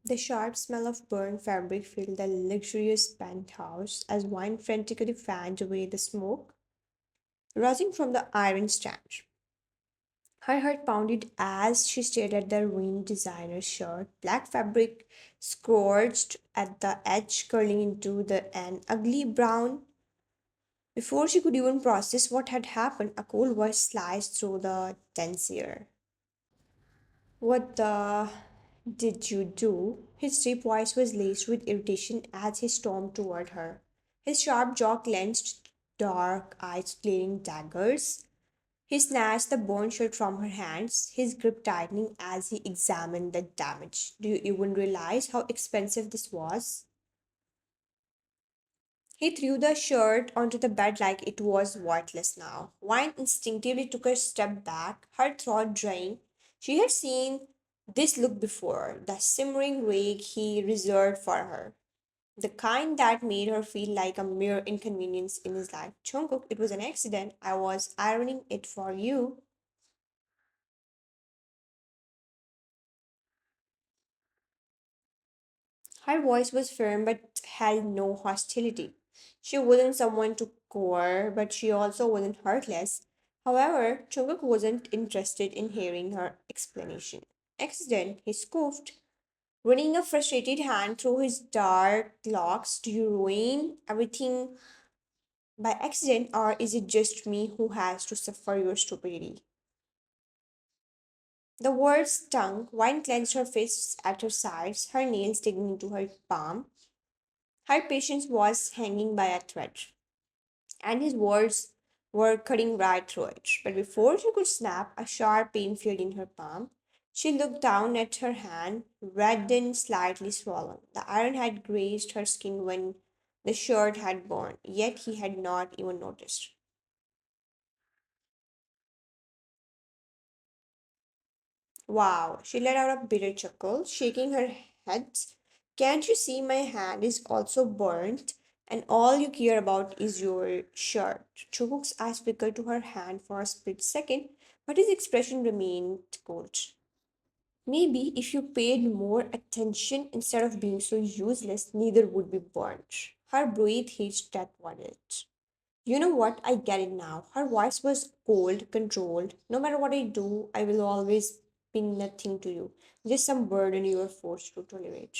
The sharp smell of burned fabric filled the luxurious penthouse as wine frantically fanned away the smoke rising from the iron stand. Her heart pounded as she stared at the ruined designer shirt, black fabric scorched at the edge, curling into an ugly brown. Before she could even process what had happened, a cold voice sliced through the dense air. What the did you do? His deep voice was laced with irritation as he stormed toward her. His sharp jaw clenched, dark eyes glaring daggers. He snatched the bone shirt from her hands, his grip tightening as he examined the damage. Do you even realize how expensive this was? He threw the shirt onto the bed like it was worthless now. Wine instinctively took a step back, her throat drying. She had seen this look before, the simmering rage he reserved for her. The kind that made her feel like a mere inconvenience in his life. Jungkook, it was an accident. I was ironing it for you. Her voice was firm but held no hostility. She wasn't someone to cower, but she also wasn't heartless. However, Chunguk wasn't interested in hearing her explanation. Accident, he scoffed, running a frustrated hand through his dark locks. Do you ruin everything by accident, or is it just me who has to suffer your stupidity? The words stung. Wine clenched her fists at her sides, her nails digging into her palm. Her patience was hanging by a thread, and his words were cutting right through it. But before she could snap, a sharp pain filled in her palm. She looked down at her hand, red and slightly swollen. The iron had grazed her skin when the shirt had burned, yet he had not even noticed. Wow, she let out a bitter chuckle, shaking her head. Can't you see my hand is also burnt, and all you care about is your shirt? Chubuk's eyes flickered to her hand for a split second, but his expression remained cold. Maybe if you paid more attention instead of being so useless, neither would be burnt. Her breath hitched that one it. You know what? I get it now. Her voice was cold, controlled. No matter what I do, I will always be nothing to you. Just some burden you are forced to tolerate.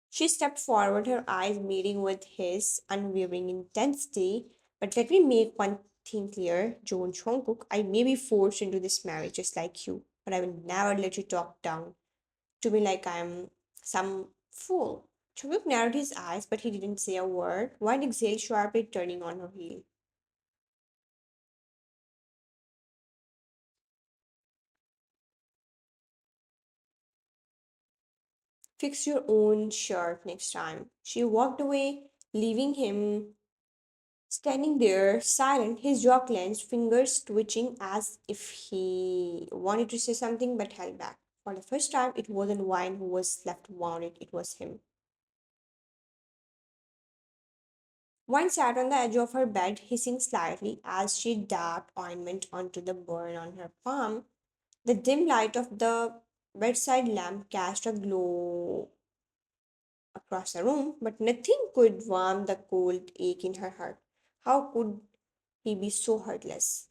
She stepped forward, her eyes meeting with his unwavering intensity. But let me make one thing clear, Joan Jungkook. I may be forced into this marriage just like you, but I will never let you talk down to me like I'm some fool. Jungkook narrowed his eyes, but he didn't say a word. One exhaled sharply, turning on her heel. Fix your own shirt next time. She walked away, leaving him standing there, silent, his jaw clenched, fingers twitching as if he wanted to say something but held back. For the first time, it wasn't Wine who was left wounded, it was him. Wine sat on the edge of her bed, hissing slightly as she dabbed ointment onto the burn on her palm. The dim light of the bedside lamp cast a glow across the room, but nothing could warm the cold ache in her heart. How could he be so heartless?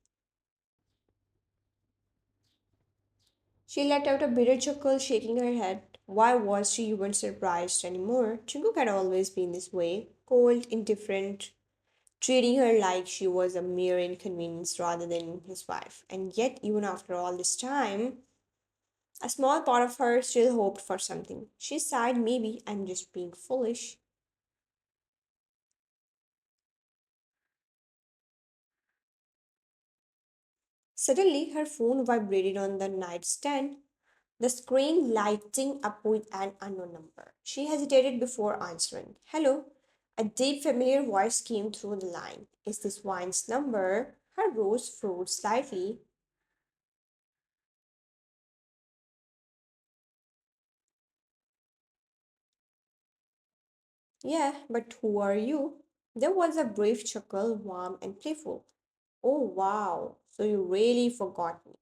She let out a bitter chuckle, shaking her head. Why was she even surprised anymore? Jungkook had always been this way, cold, indifferent, treating her like she was a mere inconvenience rather than his wife. And yet, even after all this time, a small part of her still hoped for something. She sighed, maybe I'm just being foolish. Suddenly, her phone vibrated on the nightstand, the screen lighting up with an unknown number. She hesitated before answering. Hello? A deep, familiar voice came through the line. Is this Wine's number? Her rose froze slightly. Yeah, but who are you? There was a brief chuckle, warm and playful. Oh, wow. So you really forgot me.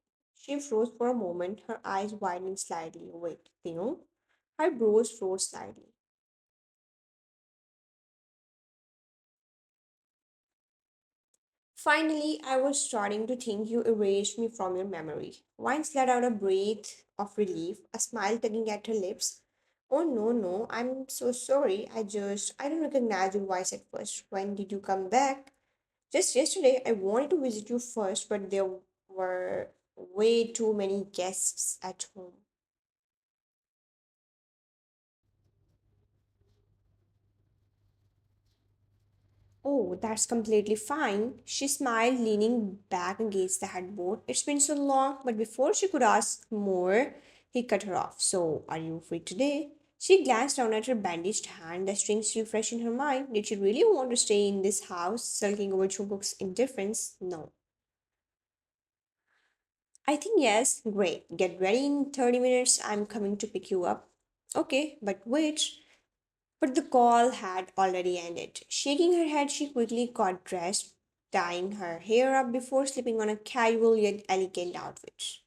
She froze for a moment, her eyes widening slightly. Wait, Theo? Her brows froze slightly. Finally, I was starting to think you erased me from your memory. Vines let out a breath of relief, a smile tugging at her lips. Oh no, no, I'm so sorry. I don't recognize your voice at first. When did you come back? Just yesterday, I wanted to visit you first, but there were way too many guests at home. Oh, that's completely fine. She smiled, leaning back against the headboard. It's been so long, but before she could ask more, he cut her off. So, are you free today? She glanced down at her bandaged hand, the string still fresh in her mind. Did she really want to stay in this house, sulking over Jungkook's indifference? No. I think yes. Great. Get ready in 30 minutes. I'm coming to pick you up. Okay, but wait. But the call had already ended. Shaking her head, she quickly got dressed, tying her hair up before slipping on a casual yet elegant outfit.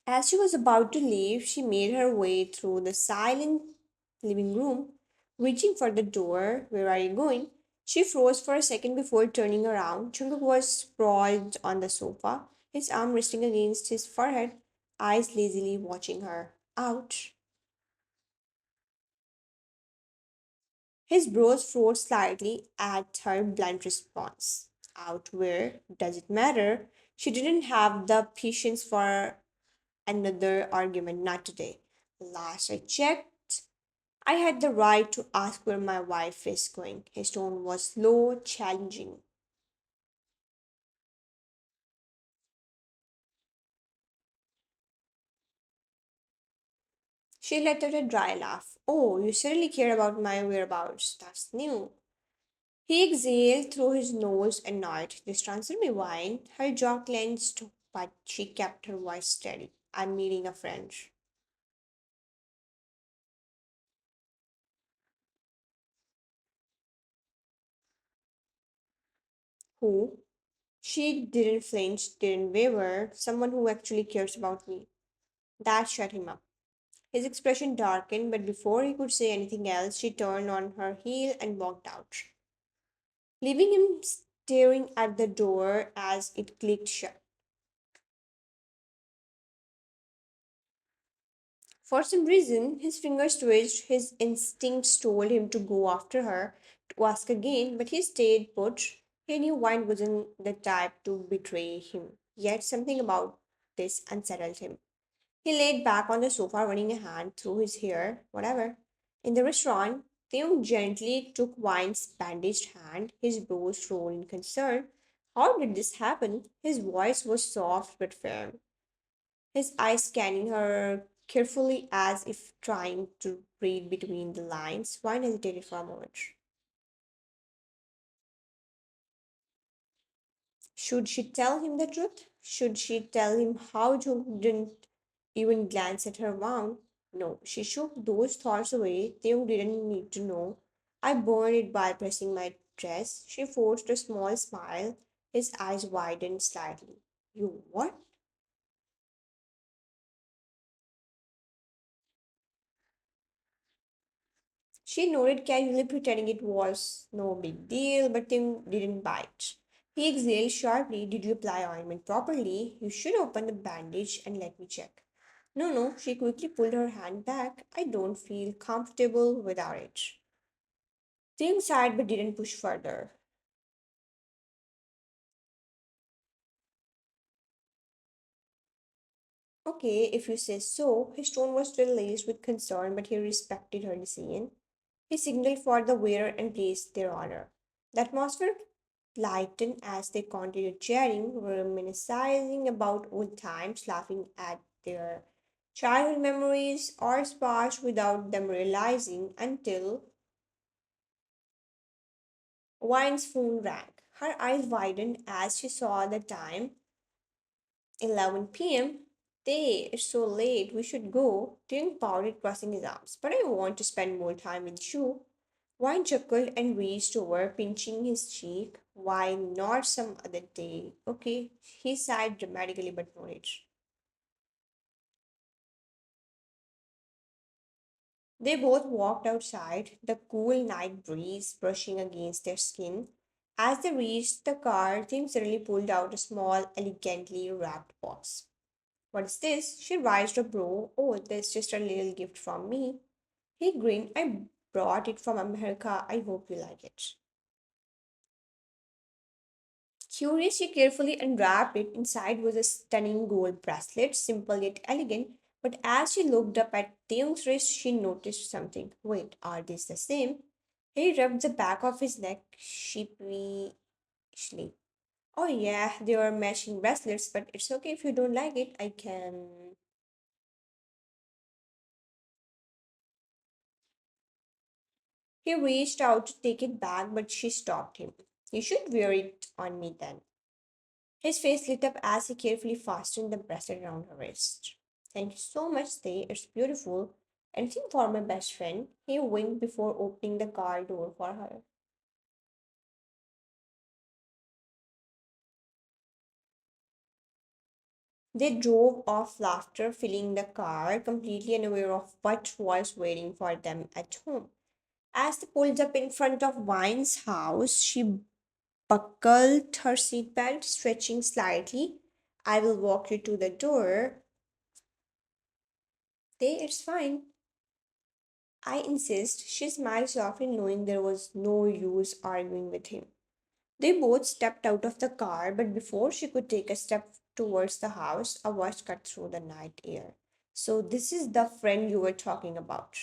As she was about to leave, she made her way through the silent living room, reaching for the door. Where are you going? She froze for a second before turning around. Jungkook was sprawled on the sofa, his arm resting against his forehead, eyes lazily watching her. Ouch. His brows froze slightly at her blunt response. Out where? Does it matter? She didn't have the patience for another argument, not today. Last I checked, I had the right to ask where my wife is going. His tone was low, challenging. She let out a dry laugh. Oh, you certainly care about my whereabouts. That's new. He exhaled through his nose, annoyed. Just answer me, wine. Her jaw clenched, but she kept her voice steady. I'm meeting a friend. Who? She didn't flinch, didn't waver. Someone who actually cares about me. That shut him up. His expression darkened, but before he could say anything else, she turned on her heel and walked out, leaving him staring at the door as it clicked shut. For some reason, his fingers twitched, his instincts told him to go after her, to ask again, but he stayed put. He knew Wine wasn't the type to betray him, yet something about this unsettled him. He laid back on the sofa, running a hand through his hair, whatever. In the restaurant, Theo gently took Wine's bandaged hand, his brows rolled in concern. How did this happen? His voice was soft but firm, his eyes scanning her carefully as if trying to read between the lines. Wine hesitated for a moment. Should she tell him the truth? Should she tell him how Jung didn't even glance at her wound? No, she shook those thoughts away. Taeyong didn't need to know. I burned it by pressing my dress. She forced a small smile. His eyes widened slightly. You what? She nodded casually, pretending it was no big deal, but Tim didn't bite. He exhaled sharply. Did you apply ointment properly? You should open the bandage and let me check. No, no, she quickly pulled her hand back. I don't feel comfortable without it. Tim sighed but didn't push further. Okay, if you say so. His tone was still laced with concern, but he respected her decision. He signaled for the waiter and placed their order. The atmosphere lightened as they continued chatting, reminiscing about old times, laughing at their childhood memories, or sparse without them realizing until Wine's phone rang. Her eyes widened as she saw the time, 11 p.m. Day, it's so late, we should go. Ting pouted, crossing his arms. But I want to spend more time with you. Wine chuckled and reached over, pinching his cheek. Why not some other day? Okay, he sighed dramatically but nodded. They both walked outside, the cool night breeze brushing against their skin. As they reached the car, Tim suddenly pulled out a small, elegantly wrapped box. What is this? She raised a brow. Oh, that's just a little gift from me. He grinned. I brought it from America. I hope you like it. Curious, she carefully unwrapped it. Inside was a stunning gold bracelet, simple yet elegant. But as she looked up at Taehyung's wrist, she noticed something. Wait, are these the same? He rubbed the back of his neck sheepishly. Oh yeah, they are matching bracelets, but it's okay if you don't like it. I can. He reached out to take it back, but she stopped him. You should wear it on me then. His face lit up as he carefully fastened the bracelet around her wrist. Thank you so much, Tay. It's beautiful. Anything for my best friend? He winked before opening the car door for her. They drove off, laughter filling the car, completely unaware of what was waiting for them at home. As they pulled up in front of Wine's house, she buckled her seatbelt, stretching slightly. I will walk you to the door. They, it's fine. I insist. She smiled softly, knowing there was no use arguing with him. They both stepped out of the car, but before she could take a step towards the house, a voice cut through the night air. So, this is the friend you were talking about.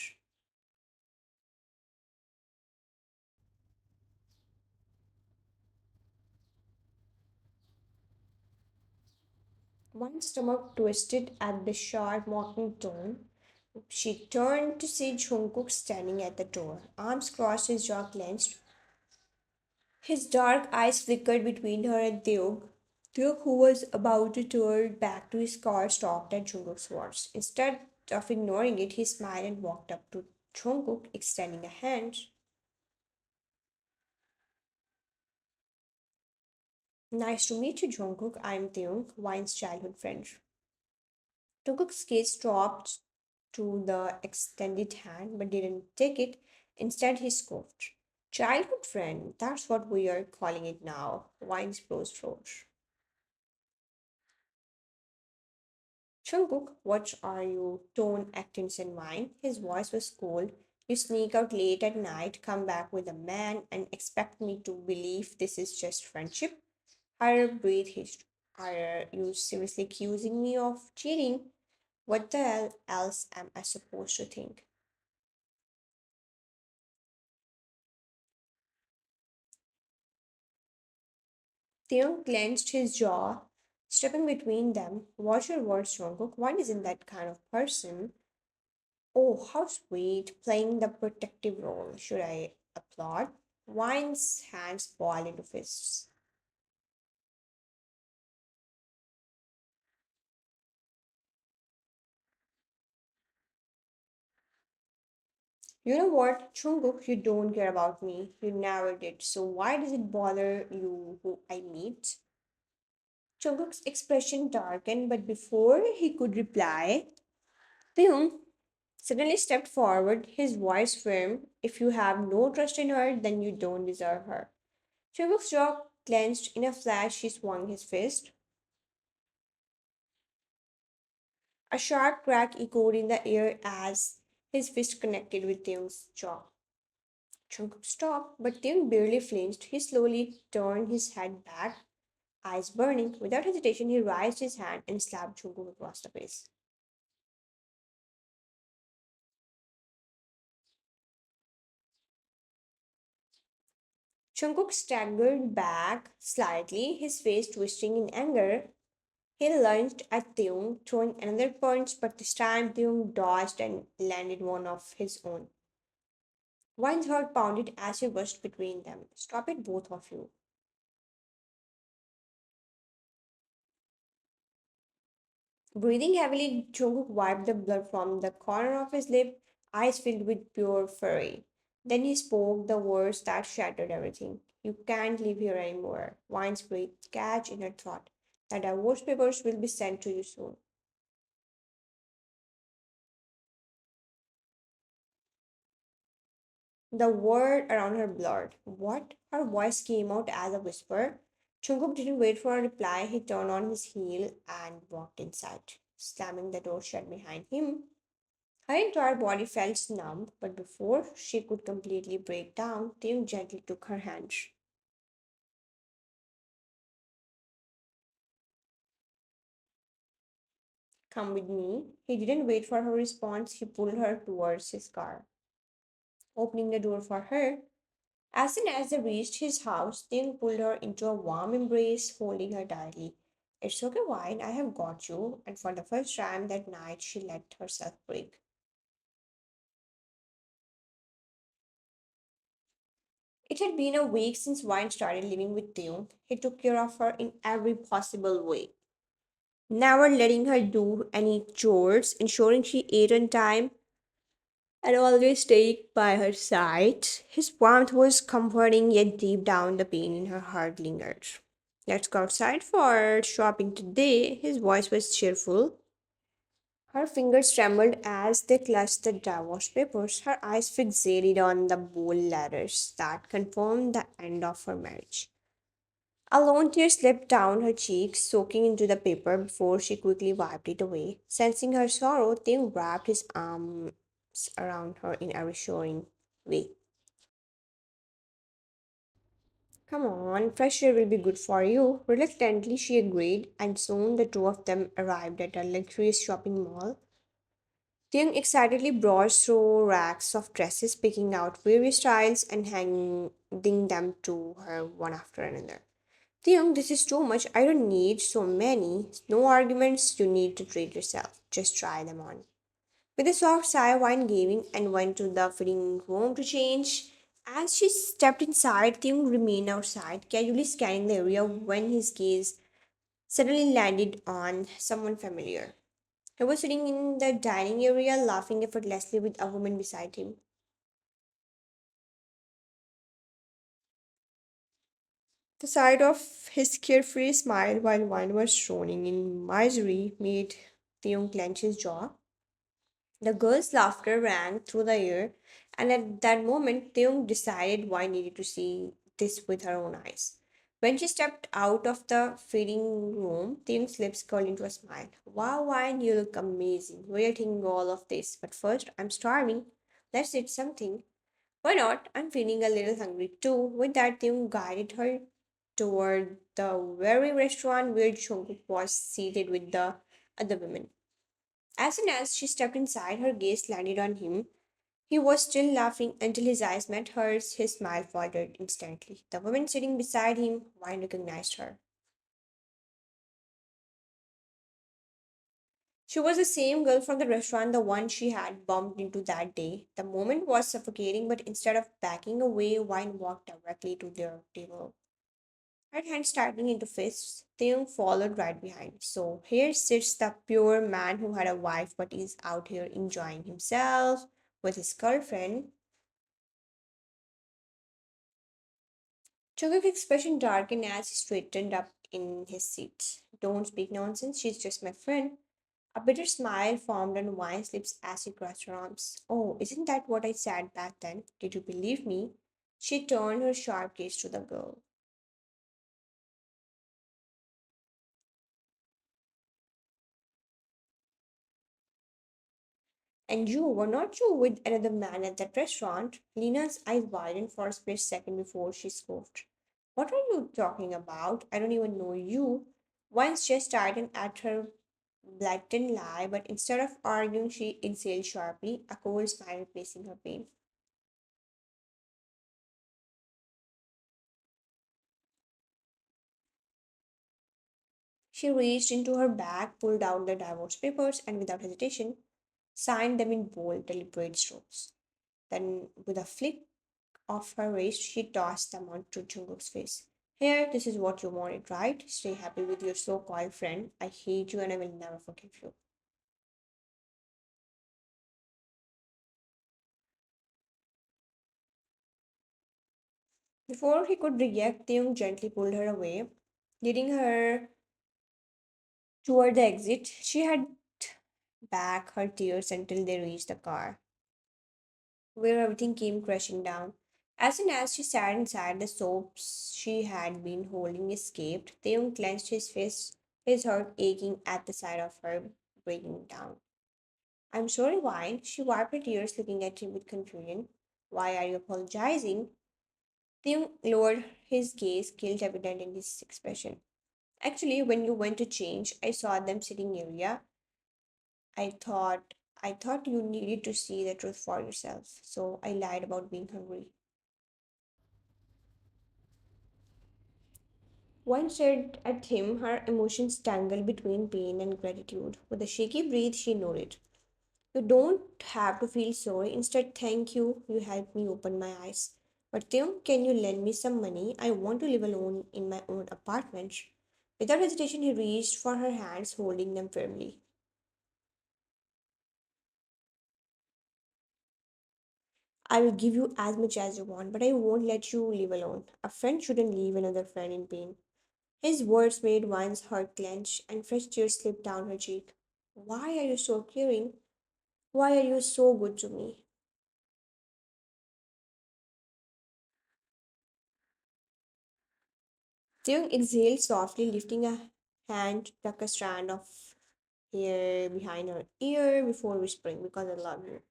One stomach twisted at the sharp, mocking tone. She turned to see Jungkook standing at the door, arms crossed, his jaw clenched. His dark eyes flickered between her and Taehyung. Taehyung, who was about to turn back to his car, stopped at Jungkook's words. Instead of ignoring it, he smiled and walked up to Jungkook, extending a hand. Nice to meet you, Jungkook. I'm Taehyung, Wine's childhood friend. Jungkook's gaze dropped to the extended hand but didn't take it. Instead, he scoffed. Childhood friend, that's what we are calling it now. Wine's brows froze. Jungkook, what are you? Tone, accents, and wine. His voice was cold. You sneak out late at night, come back with a man, and expect me to believe this is just friendship? Higher breathe his. Are you seriously accusing me of cheating? What the hell else am I supposed to think? Theo clenched his jaw, stepping between them. Watch your words, Jungkook. One isn't that kind of person. Oh, how sweet, playing the protective role. Should I applaud? Wine's hands ball into fists. You know what, Jungkook, you don't care about me. You never did. So why does it bother you who I meet? Jungkook's expression darkened, but before he could reply, Pyong suddenly stepped forward, his voice firm. If you have no trust in her, then you don't deserve her. Jungkook's jaw clenched. In a flash, he swung his fist. A sharp crack echoed in the air as his fist connected with Taehyung's jaw. Jungkook stopped, but Taehyung barely flinched. He slowly turned his head back, eyes burning. Without hesitation, he raised his hand and slapped Jungkook across the face. Jungkook staggered back slightly, his face twisting in anger. He lunged at Taehyung, throwing another punch, but this time Taehyung dodged and landed one of his own. One's heart pounded as he rushed between them. Stop it, both of you. Breathing heavily, Jungkook wiped the blood from the corner of his lip, eyes filled with pure fury. Then he spoke the words that shattered everything. You can't live here anymore. Wine's breath catch in her throat. The divorce papers will be sent to you soon. The word around her blurred. What? Her voice came out as a whisper. Jungkook didn't wait for a reply. He turned on his heel and walked inside, slamming the door shut behind him. Her entire body felt numb, but before she could completely break down, Taehyung gently took her hand. Come with me. He didn't wait for her response. He pulled her towards his car, opening the door for her. As soon as they reached his house, Taehyung pulled her into a warm embrace, holding her tightly. It's okay, Wine, I have got you. And for the first time that night, she let herself break. It had been a week since Wine started living with Taehyung. He took care of her in every possible way, never letting her do any chores, ensuring she ate on time, and always staying by her side. His warmth was comforting, yet deep down the pain in her heart lingered. Let's go outside for shopping today. His voice was cheerful. Her fingers trembled as they clutched the divorce papers. Her eyes fixated on the bold letters that confirmed the end of her marriage. A lone tear slipped down her cheeks, soaking into the paper before she quickly wiped it away. Sensing her sorrow, Tim wrapped his arms around her in a reassuring way. Come on, fresh air will be good for you. Reluctantly, she agreed, and soon the two of them arrived at a luxurious shopping mall. Tim excitedly browsed through racks of dresses, picking out various styles and handing them to her one after another. Theung, this is too much. I don't need so many. No arguments. You need to treat yourself. Just try them on. With a soft sigh, Wine gave in and went to the fitting room to change. As she stepped inside, Theung remained outside, casually scanning the area when his gaze suddenly landed on someone familiar. He was sitting in the dining area, laughing effortlessly with a woman beside him. The sight of his carefree smile while wine was drowning in misery made Theon clench his jaw. The girl's laughter rang through the air, and at that moment, Theon decided wine needed to see this with her own eyes. When she stepped out of the feeding room, Theon's lips curled into a smile. Wow, wine, you look amazing. We're thinking all of this, but first, I'm starving. Let's eat something. Why not? I'm feeling a little hungry too. With that, Tim guided her toward the very restaurant where Jungkook was seated with the other women. As soon as she stepped inside, her gaze landed on him. He was still laughing until his eyes met hers. His smile faltered instantly. The woman sitting beside him, Wine recognized her. She was the same girl from the restaurant, the one she had bumped into that day. The moment was suffocating, but instead of backing away, Wine walked directly to their table. Her hands tightening into fists, Theung followed right behind. So here sits the pure man who had a wife but is out here enjoying himself with his girlfriend. Jungkook's expression darkened as he straightened up in his seat. Don't speak nonsense, she's just my friend. A bitter smile formed on Wine's lips as he crossed her arms. Oh, isn't that what I said back then? Did you believe me? She turned her sharp gaze to the girl. And you were not you with another man at that restaurant? Lena's eyes widened for a split second before she scoffed. What are you talking about? I don't even know you. Wine's chest tightened at her blatant lie, but instead of arguing, she exhaled sharply, a cold smile replacing her pain. She reached into her bag, pulled out the divorce papers, and without hesitation, signed them in bold, deliberate strokes. Then, with a flick of her wrist, she tossed them onto Jungkook's face. Here, this is what you wanted, right? Stay happy with your so-called friend. I hate you and I will never forgive you. Before he could react, Taehyung gently pulled her away, leading her toward the exit. She had back her tears until they reached the car, where everything came crashing down. As soon as she sat inside, the sobs she had been holding escaped. Taehyung clenched his fist, his heart aching at the sight of her breaking down. I'm sorry, why? She wiped her tears, looking at him with confusion. Why are you apologizing? Taehyung lowered his gaze, guilt evident in his expression. Actually, when you went to change, I saw them sitting area. I thought I thought you needed to see the truth for yourself, so I lied about being hungry. One stared at him, her emotions tangled between pain and gratitude. With a shaky breath, she nodded. You don't have to feel sorry. Instead, thank you. You helped me open my eyes. But Tim, can you lend me some money? I want to live alone in my own apartment. Without hesitation, he reached for her hands, holding them firmly. I will give you as much as you want, but I won't let you live alone. A friend shouldn't leave another friend in pain. His words made Wine's heart clench, and fresh tears slipped down her cheek. Why are you so caring? Why are you so good to me? Taehyung exhaled softly, lifting a hand to tuck a strand of hair behind her ear before whispering, because I love you.